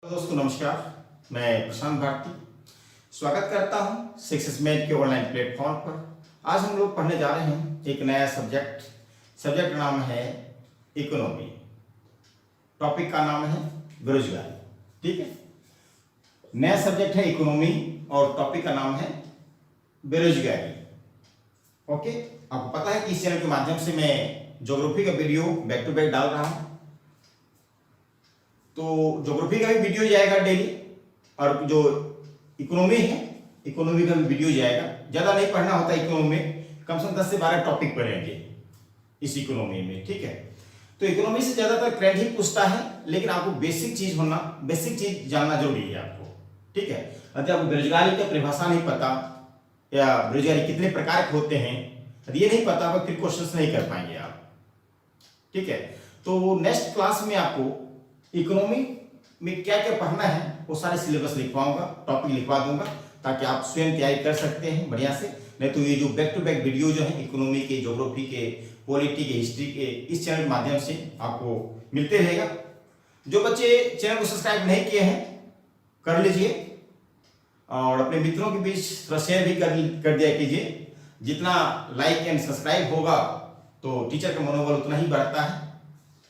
दोस्तों नमस्कार, मैं प्रशांत भारती स्वागत करता हूं सक्सेस मैन के ऑनलाइन प्लेटफॉर्म पर। आज हम लोग पढ़ने जा रहे हैं एक नया सब्जेक्ट का नाम है इकोनॉमी। टॉपिक का नाम है बेरोजगारी। ठीक है, नया सब्जेक्ट है इकोनॉमी और टॉपिक का नाम है बेरोजगारी। ओके, आपको पता है कि इस चैनल के माध्यम से मैं ज्योग्राफी का वीडियो बैक टू बैक डाल रहा हूं, तो ज्योग्राफी का भी वीडियो जाएगा डेली, और जो इकोनॉमी है इकोनॉमी का भी वीडियो जाएगा। ज़्यादा नहीं पढ़ना होता इकोनॉमी में, कम से कम 10 से 12 टॉपिक पढ़ेंगे इस इकोनॉमी में। ठीक है, तो इकोनॉमी से ज़्यादातर ट्रेंड ही पूछता है, लेकिन आपको बेसिक चीज़ जानना जरूरी है आपको। ठीक है, यदि आपको बेरोजगारी का परिभाषा नहीं पता या बेरोजगारी कितने प्रकार के होते हैं यदि ये नहीं पता तो फिर क्वेश्चन नहीं कर पाएंगे आप। ठीक है, तो नेक्स्ट क्लास में आपको इकोनॉमी में क्या क्या पढ़ना है वो सारे सिलेबस लिखवाऊंगा, टॉपिक लिखवा दूंगा, ताकि आप स्वयं तैयारी कर सकते हैं बढ़िया से। नहीं तो ये जो बैक टू बैक वीडियो जो है इकोनॉमी के, ज्योग्राफी के, पॉलिटी के, हिस्ट्री के, इस चैनल के माध्यम से आपको मिलते रहेगा। जो बच्चे चैनल को सब्सक्राइब नहीं किए हैं कर लीजिए, और अपने मित्रों के बीच थोड़ा शेयर भी कर दिया कीजिए। जितना लाइक एंड सब्सक्राइब होगा तो टीचर का मनोबल उतना ही बढ़ता है,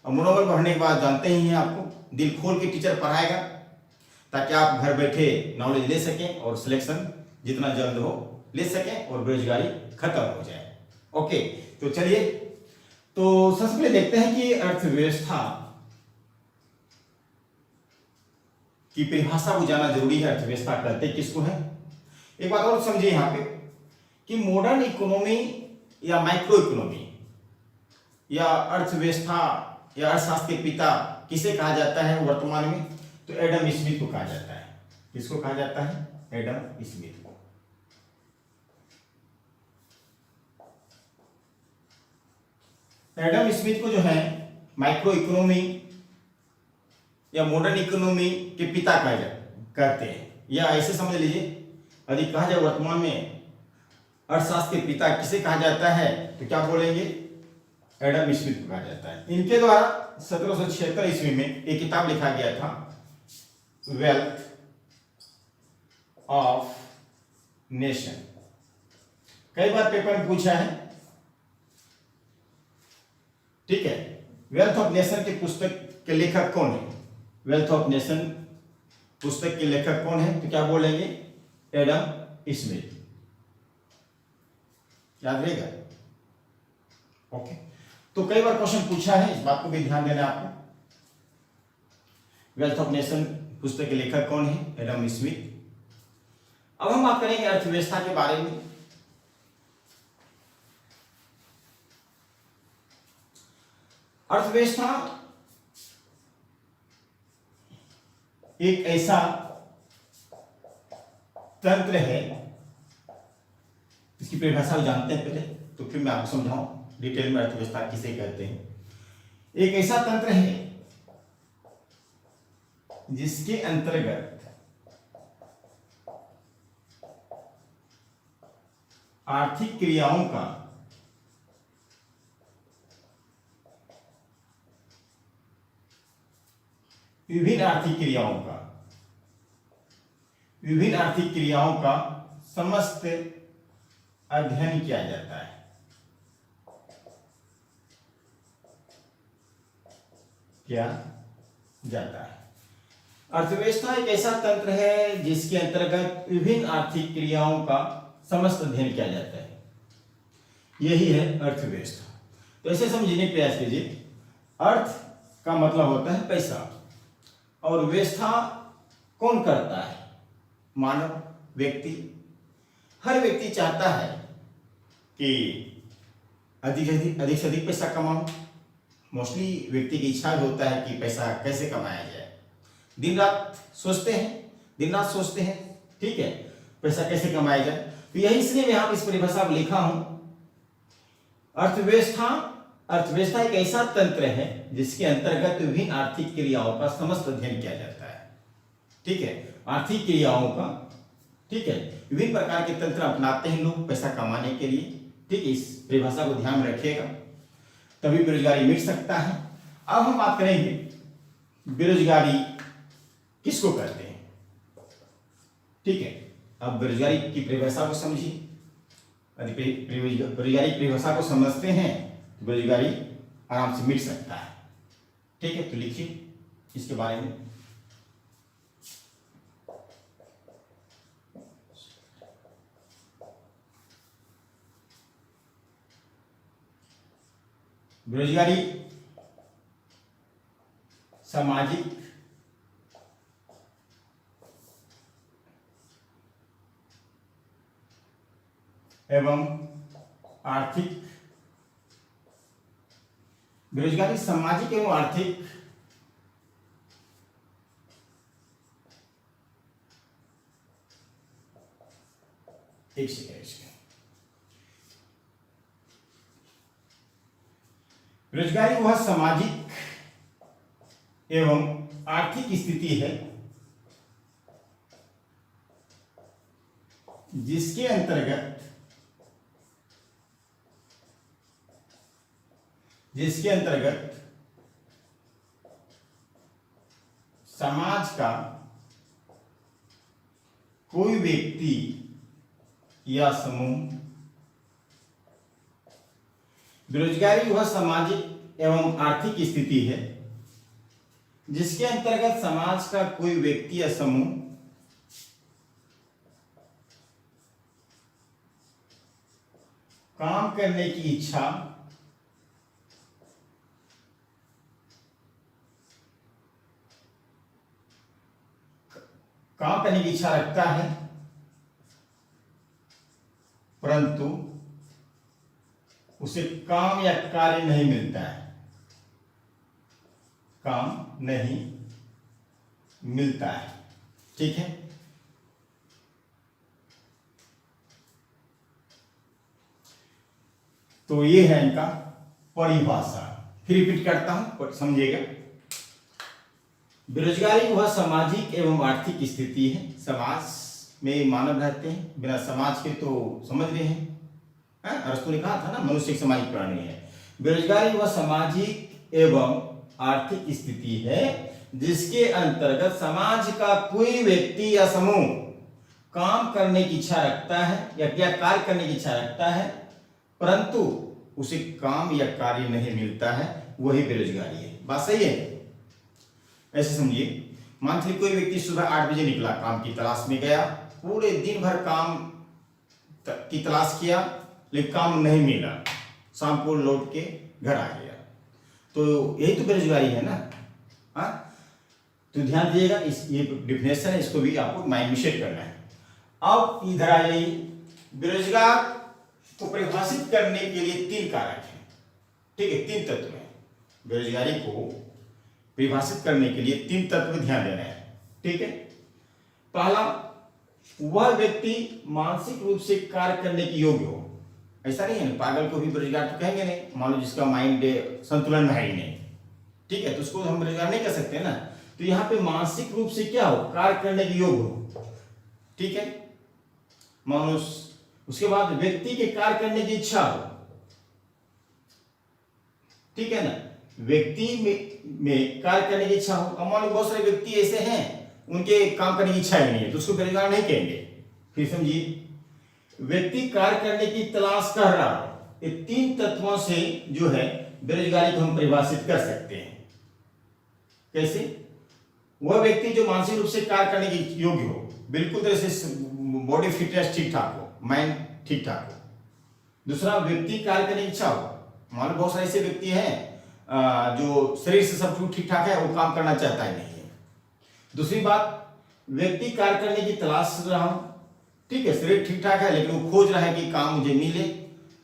और मनोबल बढ़ने के बाद जानते ही हैं आपको दिल खोल के टीचर पढ़ाएगा, ताकि आप घर बैठे नॉलेज ले सकें और सिलेक्शन जितना जल्द हो ले सकें और बेरोजगारी खत्म हो जाए। ओके, तो चलिए, तो सबसे पहले देखते हैं कि अर्थव्यवस्था की परिभाषा को जाना जरूरी है। अर्थव्यवस्था कहते किसको है? एक बात और समझिए यहाँ पे कि मॉडर्न इकोनॉमी या माइक्रो इकोनॉमी या अर्थव्यवस्था या अर्थशास्त्र के पिता किसे कहा जाता है वर्तमान में? तो एडम स्मिथ को कहा जाता है। किसको कहा जाता है? एडम स्मिथ को। एडम स्मिथ को जो है माइक्रो इकोनॉमी या मॉडर्न इकोनॉमी के पिता कहते हैं, या ऐसे समझ लीजिए यदि कहा जाए वर्तमान में अर्थशास्त्र के पिता किसे कहा जाता है तो क्या बोलेंगे? एडम स्मिथ को कहा जाता है। इनके द्वारा 1776 ईस्वी में एक किताब लिखा गया था, वेल्थ ऑफ नेशन। कई बार पेपर में पूछा है। ठीक है, वेल्थ ऑफ नेशन के पुस्तक के लेखक कौन है? वेल्थ ऑफ नेशन पुस्तक के लेखक कौन है? तो क्या बोलेंगे? Adam Smith. याद रहेगा? ओके, तो कई बार क्वेश्चन पूछा है, इस बात को भी ध्यान देना आपको। वेल्थ ऑफ नेशन पुस्तक के लेखक कौन है? Adam Smith. अब हम बात करेंगे अर्थव्यवस्था के बारे में। अर्थव्यवस्था एक ऐसा तंत्र है, इसकी परिभाषा जानते हैं पहले, तो फिर मैं आपको समझाऊं डिटेल में अर्थव्यवस्था किसे कहते हैं। एक ऐसा तंत्र है जिसके अंतर्गत आर्थिक क्रियाओं का विभिन्न आर्थिक क्रियाओं का समस्त अध्ययन किया जाता है। किया जाता है। अर्थव्यवस्था एक ऐसा तंत्र है जिसके अंतर्गत विभिन्न आर्थिक क्रियाओं का समस्त अध्ययन किया जाता है। यही है अर्थव्यवस्था। तो ऐसे समझने का प्रयास कीजिए। अर्थ का मतलब होता है पैसा, और व्यवस्था कौन करता है? मानव, व्यक्ति। हर व्यक्ति चाहता है कि अधिक से अधिक पैसा कमाऊं। मोस्टली व्यक्ति की इच्छा होता है कि पैसा कैसे कमाया जाए। दिन रात सोचते हैं। ठीक है, पैसा कैसे कमाया जाए। तो यही इसलिए मैं यहाँ इस परिभाषा को लिखा हूं। अर्थव्यवस्था एक ऐसा तंत्र है जिसके अंतर्गत विभिन्न आर्थिक क्रियाओं का समस्त अध्ययन किया जाता है। ठीक है, आर्थिक क्रियाओं का, ठीक है, विभिन्न प्रकार के तंत्र अपनाते हैं लोग पैसा कमाने के लिए। ठीक है, इस परिभाषा को ध्यान में रखिएगा, तभी बेरोजगारी मिट सकता है। अब हम बात करेंगे बेरोजगारी किसको कहते हैं। ठीक है, अब बेरोजगारी की परिभाषा को समझिए। यदि बेरोजगारी की परिभाषा को समझते हैं तो बेरोजगारी आराम से मिट सकता है। ठीक है, तो लिखिए इसके बारे में। बेरोजगारी सामाजिक एवं आर्थिक, बेरोजगारी सामाजिक एवं आर्थिक एक सेकेंड, बेरोजगारी वह सामाजिक एवं आर्थिक स्थिति है जिसके अंतर्गत समाज का कोई व्यक्ति या समूह, बेरोजगारी वह सामाजिक एवं आर्थिक स्थिति है जिसके अंतर्गत समाज का कोई व्यक्ति या समूह काम करने की इच्छा रखता है, परंतु उसे काम या कार्य नहीं मिलता है, काम नहीं मिलता है। ठीक है, तो ये है इनका परिभाषा। फिर रिपीट करता हूं, समझिएगा। बेरोजगारी वह सामाजिक एवं आर्थिक स्थिति है, समाज में मानव रहते हैं, बिना समाज के तो समझ रहे हैं, अरस्तु ने कहा था ना, मनुष्य एक सामाजिक प्राणी है। बेरोजगारी वह सामाजिक एवं आर्थिक स्थिति है जिसके अंतर्गत समाज का कोई व्यक्ति या समूह काम करने की इच्छा रखता है या कार्य करने की इच्छा रखता है, परंतु उसे काम या कार्य नहीं मिलता है, वही बेरोजगारी है। बात सही है? ऐसे समझिए, मान लीजिए कोई व्यक्ति सुबह 8 बजे निकला, काम की तलाश में गया, पूरे दिन भर काम की तलाश किया लेकिन काम नहीं मिला, शाम को लौट के घर आ गया, तो यही तो बेरोजगारी है ना। हाँ, तो ध्यान दीजिएगा, ये डिफिनेशन है, इसको भी आपको माइंड में सेट करना है। अब इधर आ जाइए, बेरोजगार को परिभाषित करने के लिए 3 कारक हैं। ठीक है, 3 तत्व हैं। बेरोजगारी को परिभाषित करने के लिए 3 तत्व ध्यान देना है। ठीक है, पहला, वह व्यक्ति मानसिक रूप से कार्य करने के योग्य हो। ऐसा नहीं है ना, पागल को भी बेरोजगार तो कहेंगे नहीं, मान लो जिसका माइंड संतुलन में है ही नहीं। ठीक है, तो उसको हम बेरोजगार नहीं कर सकते ना। तो यहाँ पे मानसिक रूप से क्या हो, कार्य करने के योग्य हो। ठीक है, मानुष, उसके बाद व्यक्ति के कार्य करने की इच्छा हो। ठीक है ना, व्यक्ति में कार्य करने की इच्छा हो। अब मान लो बहुत सारे व्यक्ति ऐसे हैं उनके काम करने की इच्छा ही नहीं है, तो उसको बेरोजगार नहीं कहेंगे। फिर समझिए, व्यक्ति कार्य करने की तलाश कर रहा हो, ये 3 तत्वों से जो है बेरोजगारी को हम परिभाषित कर सकते हैं। कैसे? वह व्यक्ति जो मानसिक रूप से कार्य करने के योग्य हो, बिल्कुल तरह से बॉडी फिटनेस ठीक ठाक हो, माइंड ठीक ठाक हो। दूसरा, व्यक्ति कार्य करने की इच्छा हो। मान लो बहुत सारे ऐसे व्यक्ति हैं जो शरीर से सब कुछ ठीक ठाक है, वो काम करना चाहता ही नहीं है। दूसरी बात, व्यक्ति कार्य करने की तलाश रहा हो। ठीक है, शरीर ठीक ठाक है लेकिन वो खोज रहा है कि काम मुझे मिले।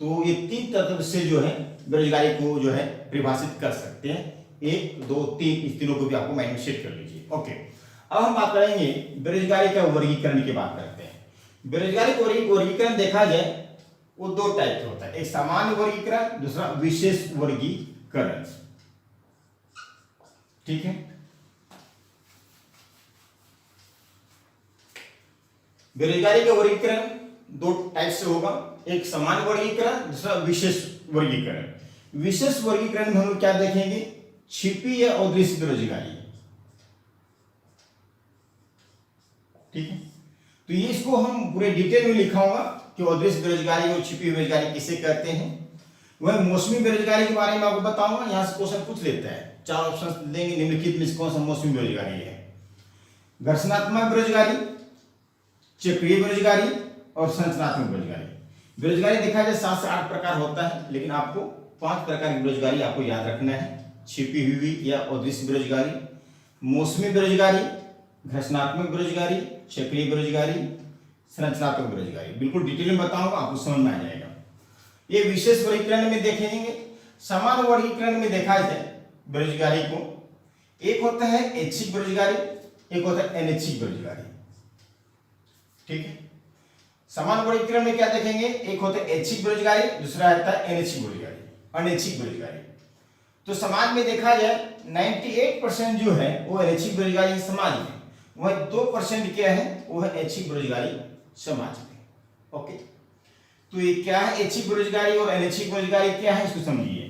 तो ये 3 तत्व से जो है बेरोजगारी को जो है परिभाषित कर सकते हैं। 1, 2, 3, इस तीनों को भी आपको माइंड में सेट कर लीजिए। ओके, अब हम बात करेंगे बेरोजगारी का वर्गीकरण की बात करते हैं। बेरोजगारी का वर्गीकरण देखा जाए वो 2 टाइप का होता है, एक सामान्य वर्गीकरण, दूसरा विशेष वर्गीकरण। ठीक है, बेरोजगारी का वर्गीकरण 2 टाइप से होगा, एक सामान्य वर्गीकरण, दूसरा विशेष वर्गीकरण। विशेष वर्गीकरण में हम क्या देखेंगे, छिपी या अदृश्य बेरोजगारी। ठीक है। तो ये इसको हम पूरे डिटेल में लिखाऊंगा कि अदृश्य बेरोजगारी और छिपी हुई बेरोजगारी किसे कहते हैं। वह मौसमी बेरोजगारी के बारे में आपको बताऊंगा, यहाँ से क्वेश्चन पूछ लेता है। 4 ऑप्शन देंगे, निम्नलिखित में से कौन सा मौसमी बेरोजगारी है। घर्षणात्मक बेरोजगारी, चक्रीय बेरोजगारी और संरचनात्मक बेरोजगारी। बेरोजगारी देखा जाए 7 से 8 प्रकार होता है, लेकिन आपको 5 प्रकार की बेरोजगारी आपको याद रखना है। छिपी हुई या अदृश्य बेरोजगारी, मौसमी बेरोजगारी, घर्षणात्मक बेरोजगारी, चक्रीय बेरोजगारी, संरचनात्मक बेरोजगारी। बिल्कुल डिटेल में बताऊंगा, आपको समझ में आ जाएगा। ये विशेष वर्गीकरण में देखेंगे। समान वर्गीकरण में देखा जाए बेरोजगारी को, एक होता है ऐच्छिक बेरोजगारी, एक होता है अनैच्छिक बेरोजगारी। ठीक है। समान वर्गीकरण में क्या देखेंगे, एक होता है ऐच्छिक बेरोजगारी, दूसरा आता है अनैच्छिक बेरोजगारी, अनैच्छिक बेरोजगारी। तो समाज में देखा जाए 98% जो है वो अनैच्छिक बेरोजगारी है समाज में, वह 2% क्या है वो है ऐच्छिक बेरोजगारी समाज में। ओके, तो ये क्या है ऐच्छिक बेरोजगारी और अनैच्छिक बेरोजगारी क्या है, इसको समझिए।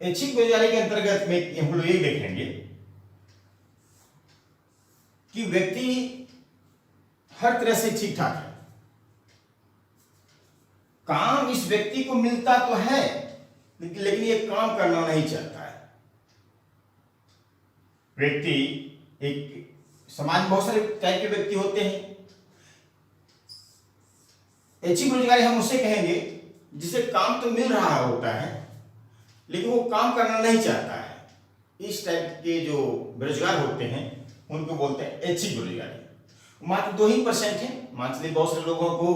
ऐच्छिक बेरोजगारी के अंतर्गत में हम लोग ये देखेंगे कि व्यक्ति हर तरह से ठीक ठाक है, काम इस व्यक्ति को मिलता तो है लेकिन ये काम करना नहीं चाहता है। व्यक्ति एक समाज में बहुत सारे टाइप के व्यक्ति होते हैं। ऐच्छिक बेरोजगारी हम उसे कहेंगे जिसे काम तो मिल रहा होता है लेकिन वो काम करना नहीं चाहता है। इस टाइप के जो बेरोजगार होते हैं उनको बोलते हैं ऐच्छिक बेरोजगारी। मात्र 2% है। मान लीजिए बहुत सारे लोगों को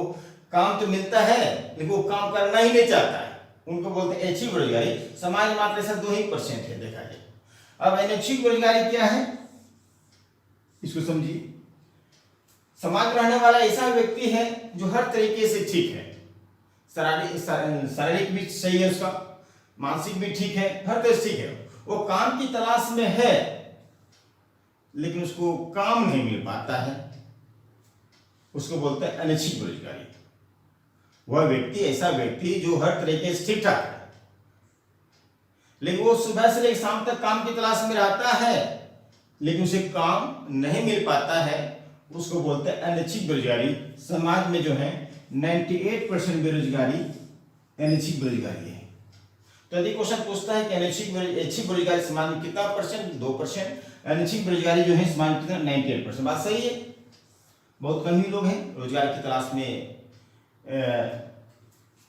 काम तो मिलता है लेकिन वो काम करना ही नहीं चाहता है, उनको बोलते हैं ऐच्छिक बेरोजगारी। समाज में मात्र ऐसा 2% है देखा जाए। अब अनैच्छिक बेरोजगारी क्या है, इसको समझिए। समाज में रहने वाला ऐसा व्यक्ति है जो हर तरीके से ठीक है, शारीरिक भी सही है, उसका मानसिक भी ठीक है, हर तरह से ठीक है। वो काम की तलाश में है लेकिन उसको काम नहीं मिल पाता है, उसको बोलते हैं अनैच्छिक बेरोजगारी। वह व्यक्ति ऐसा व्यक्ति जो हर तरीके से ठीक ठाक है लेकिन वो सुबह से लेकर शाम तक काम की तलाश में रहता है लेकिन उसे काम नहीं मिल पाता है, उसको बोलते हैं अनैच्छिक बेरोजगारी। समाज में जो है 98% बेरोजगारी अनैच्छिक बेरोजगारी है। तो यदि क्वेश्चन पूछता है कि ऐच्छिक बेरोजगारी समाज में कितना परसेंट, 2%, अनैच्छिक बेरोजगारी जो है समाज में कितना, 98%। बात सही है। बहुत कम ही लोग हैं रोजगार की तलाश में,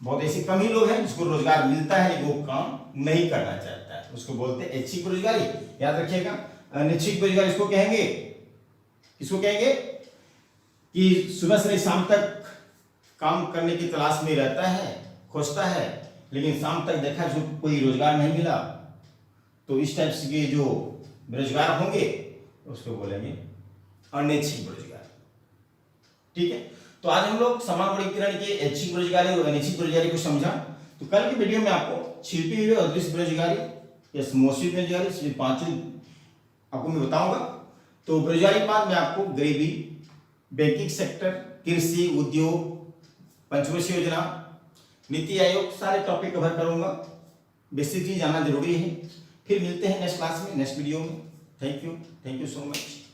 बहुत ऐसे कम ही लोग हैं जिसको रोजगार मिलता है लेकिन वो काम नहीं करना चाहता है, उसको बोलते हैं ऐच्छिक बेरोजगारी। याद रखिएगा। अनैच्छिक बेरोजगारी इसको कहेंगे, इसको कहेंगे कि सुबह से शाम तक काम करने की तलाश में रहता है, खोजता है लेकिन शाम तक देखा उसको कोई रोजगार नहीं मिला, तो इस टाइप के जो बेरोजगार होंगे उसको बोलेंगे अनैच्छिक बेरोजगार। ठीक है। तो आज हम लोग समान वर्गीकरण के ऐच्छिक बेरोजगारी और अनैच्छिक बेरोजगारी को समझा। तो कल की वीडियो में आपको छिपी हुई अदृश्य बेरोजगारी या मौसमी बेरोजगारी, इसमें 5 आपको मैं बताऊंगा। तो बेरोजगारी के बाद मैं आपको गरीबी, बैंकिंग सेक्टर, कृषि, उद्योग, पंचवर्षीय योजना, नीति आयोग, सारे टॉपिक कवर करूंगा। बेसिक चीज जानना जरूरी है। फिर मिलते हैं नेक्स्ट क्लास में, नेक्स्ट वीडियो में। Thank you so much.